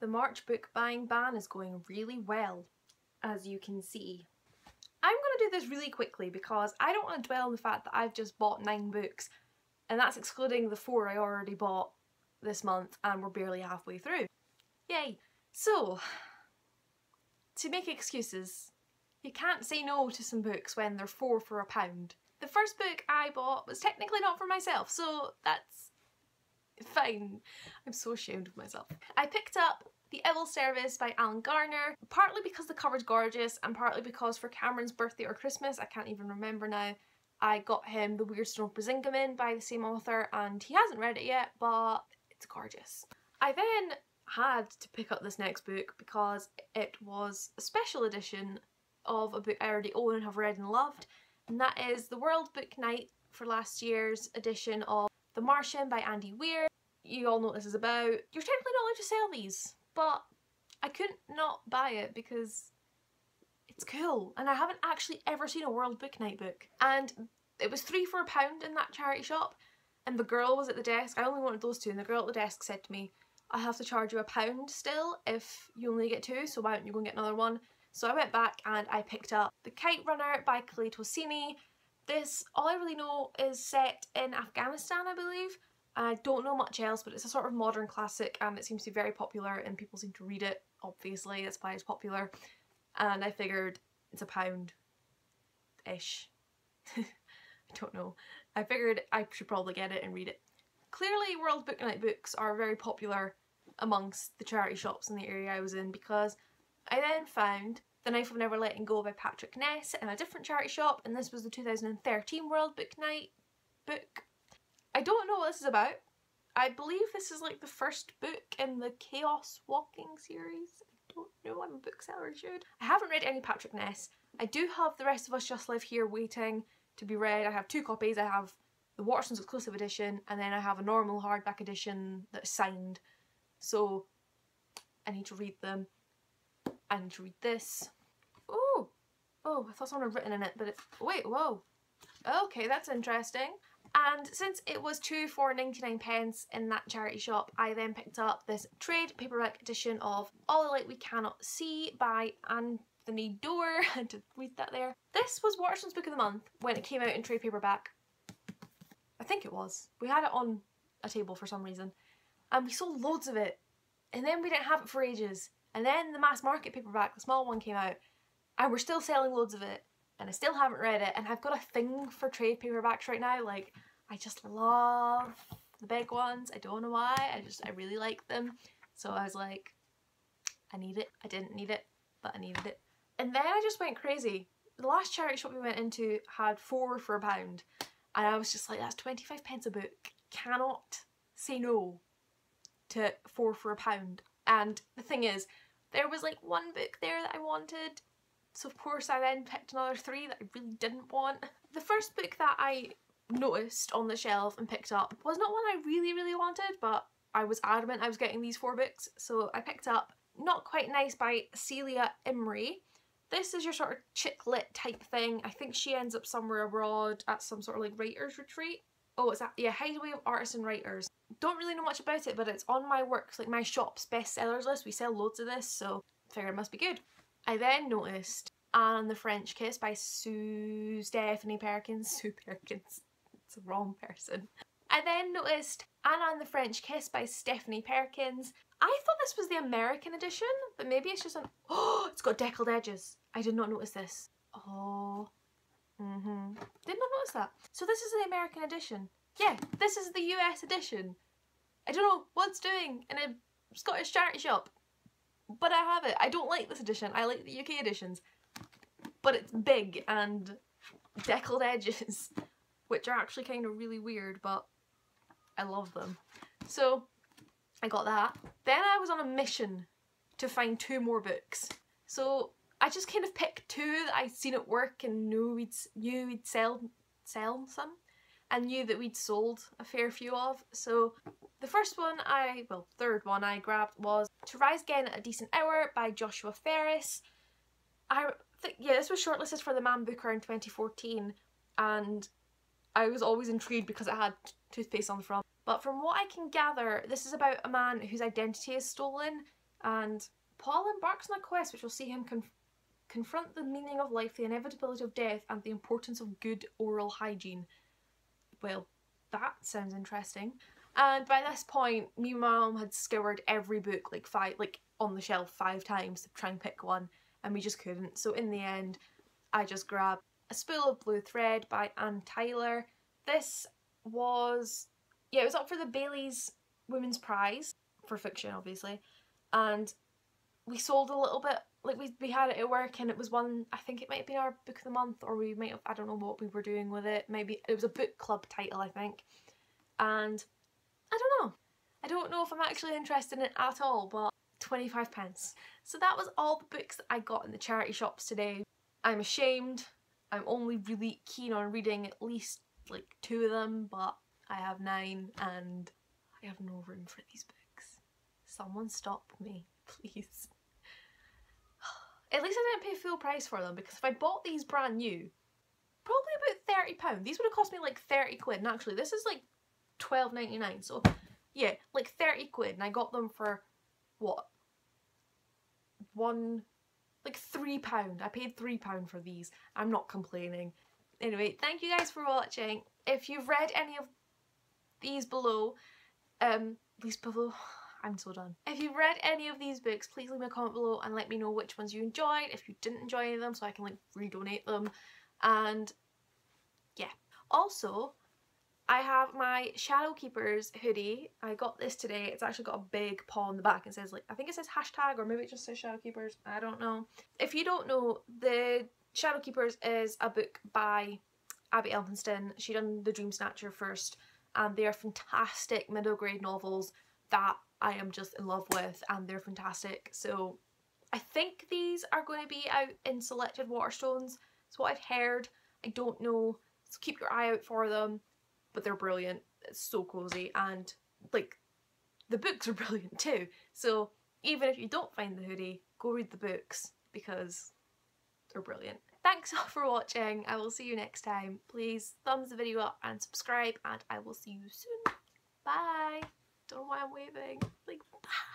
The March book buying ban is going really well, as you can see. I'm going to do this really quickly because I don't want to dwell on the fact that I've just bought 9 books, and that's excluding the 4 I already bought this month, and we're barely halfway through. Yay! So, to make excuses, you can't say no to some books when they're 4 for £1. The first book I bought was technically not for myself, so that's fine. I'm so ashamed of myself. I picked up The Owl Service by Alan Garner, partly because the cover's gorgeous and partly because for Cameron's birthday or Christmas, I can't even remember now, I got him The Weird Stone Brisingamen by the same author, and he hasn't read it yet, but it's gorgeous. I then had to pick up this next book because it was a special edition of a book I already own and have read and loved, and that is the World Book Night for last year's edition of The Martian by Andy Weir. You all know what this is about. You're technically not allowed to sell these, but I couldn't not buy it because it's cool, and I haven't actually ever seen a World Book Night book. And it was 3 for £1 in that charity shop, and the girl was at the desk. I only wanted those 2, and the girl at the desk said to me, I have to charge you £1 still if you only get 2, so why don't you go and get another one? So I went back and I picked up The Kite Runner by Khaled Hosseini. This, all I really know, is set in Afghanistan, I believe. I don't know much else, but it's a sort of modern classic and it seems to be very popular and people seem to read it, obviously, that's why it's popular. And I figured it's £1-ish. I don't know. I figured I should probably get it and read it. Clearly World Book Night books are very popular amongst the charity shops in the area I was in, because I then found The Knife of Never Letting Go by Patrick Ness in a different charity shop, and this was the 2013 World Book Night book. I don't know what this is about. I believe this is like the first book in the Chaos Walking series. I don't know, I'm a bookseller, should. I haven't read any Patrick Ness. I do have The Rest of Us Just Live Here waiting to be read. I have 2 copies. I have the Watson's exclusive edition and then I have a normal hardback edition that's signed. So I need to read them. I need to read this. Oh! Oh, I thought someone had written in it, but it... Wait, whoa. Okay, that's interesting. And since it was 2 for 99 pence in that charity shop, I then picked up this trade paperback edition of All the Light We Cannot See by Anthony Doerr. I had to read that there. This was Waterston's Book of the Month when it came out in trade paperback. I think it was. We had it on a table for some reason. And we sold loads of it. And then we didn't have it for ages. And then the mass market paperback, the small one, came out. And we're still selling loads of it. And I still haven't read it, and I've got a thing for trade paperbacks right now. Like, I just love the big ones. I don't know why, I really like them. So I was like, I need it. I didn't need it, but I needed it. And then I just went crazy. The last charity shop we went into had 4 for £1, and I was just like, that's 25 pence a book. Cannot say no to 4 for £1. And the thing is, there was like 1 book there that I wanted. So of course I then picked another 3 that I really didn't want. The first book that I noticed on the shelf and picked up was not one I really wanted, but I was adamant I was getting these 4 books. So I picked up Not Quite Nice by Celia Imrie. This is your sort of chick lit type thing. I think she ends up somewhere abroad at some sort of like writer's retreat. Oh, it's that, yeah, Hideaway of Artists and Writers. Don't really know much about it, but it's on my works, like my shop's bestsellers list. We sell loads of this, so I figured it must be good. I then noticed Anne and the French Kiss by Stephanie Perkins. Sue Perkins. It's the wrong person. I then noticed Anna and the French Kiss by Stephanie Perkins. I thought this was the American edition, but maybe it's just an... Oh, it's got deckled edges. I did not notice this. Oh. Did not notice that. So this is the American edition. Yeah, this is the US edition. I don't know what it's doing in a Scottish charity shop, but I have it. I don't like this edition. I like the UK editions. But it's big and deckled edges, which are actually kind of really weird, but I love them. So I got that. Then I was on a mission to find 2 more books. So I just kind of picked 2 that I'd seen at work and knew we'd sell some, and knew that we'd sold a fair few of. So the first one third one I grabbed was To Rise Again at a Decent Hour by Joshua Ferris. Yeah, this was shortlisted for the Man Booker in 2014, and I was always intrigued because it had toothpaste on the front. But from what I can gather, this is about a man whose identity is stolen, And Paul embarks on a quest which will see him confront the meaning of life, the inevitability of death, and the importance of good oral hygiene. Well, that sounds interesting. And by this point, me and my mum had scoured every book like on the shelf 5 times to try and pick one, and we just couldn't. So in the end, I just grabbed A Spool of Blue Thread by Anne Tyler. This was, yeah, it was up for the Bailey's Women's Prize for fiction, obviously, and we sold a little bit. Like we had it at work, and it was one, I think it might have been our book of the month, or we might have, I don't know what we were doing with it. Maybe it was a book club title, I think. And I don't know if I'm actually interested in it at all, but 25p. So that was all the books that I got in the charity shops today. I'm ashamed. I'm only really keen on reading at least like 2 of them, but I have 9 and I have no room for these books. Someone stop me, please. At least I didn't pay full price for them, because if I bought these brand new, probably about £30. These would have cost me like 30 quid, and actually this is like £12.99, so yeah, like 30 quid, and I got them for what? Like £3. I paid £3 for these. I'm not complaining. Anyway, thank you guys for watching. If you've read any of these below, I'm so done. If you've read any of these books, please leave me a comment below and let me know which ones you enjoyed, if you didn't enjoy any of them, so I can like redonate them. And yeah. Also, I have my Shadow Keepers hoodie. I got this today. It's actually got a big paw on the back. It says like, I think it says hashtag, or maybe it just says Shadow Keepers. I don't know. If you don't know, the Shadow Keepers is a book by Abby Elphinston. She done The Dream Snatcher first, and they are fantastic middle grade novels that I am just in love with, and they're fantastic. So I think these are going to be out in selected Waterstones. That's what I've heard. I don't know, so keep your eye out for them. But they're brilliant. It's so cozy, and like the books are brilliant too. So even if you don't find the hoodie, go read the books because they're brilliant. Thanks all for watching. I will see you next time. Please thumbs the video up and subscribe, and I will see you soon. Bye. Don't know why I'm waving. Like, bye.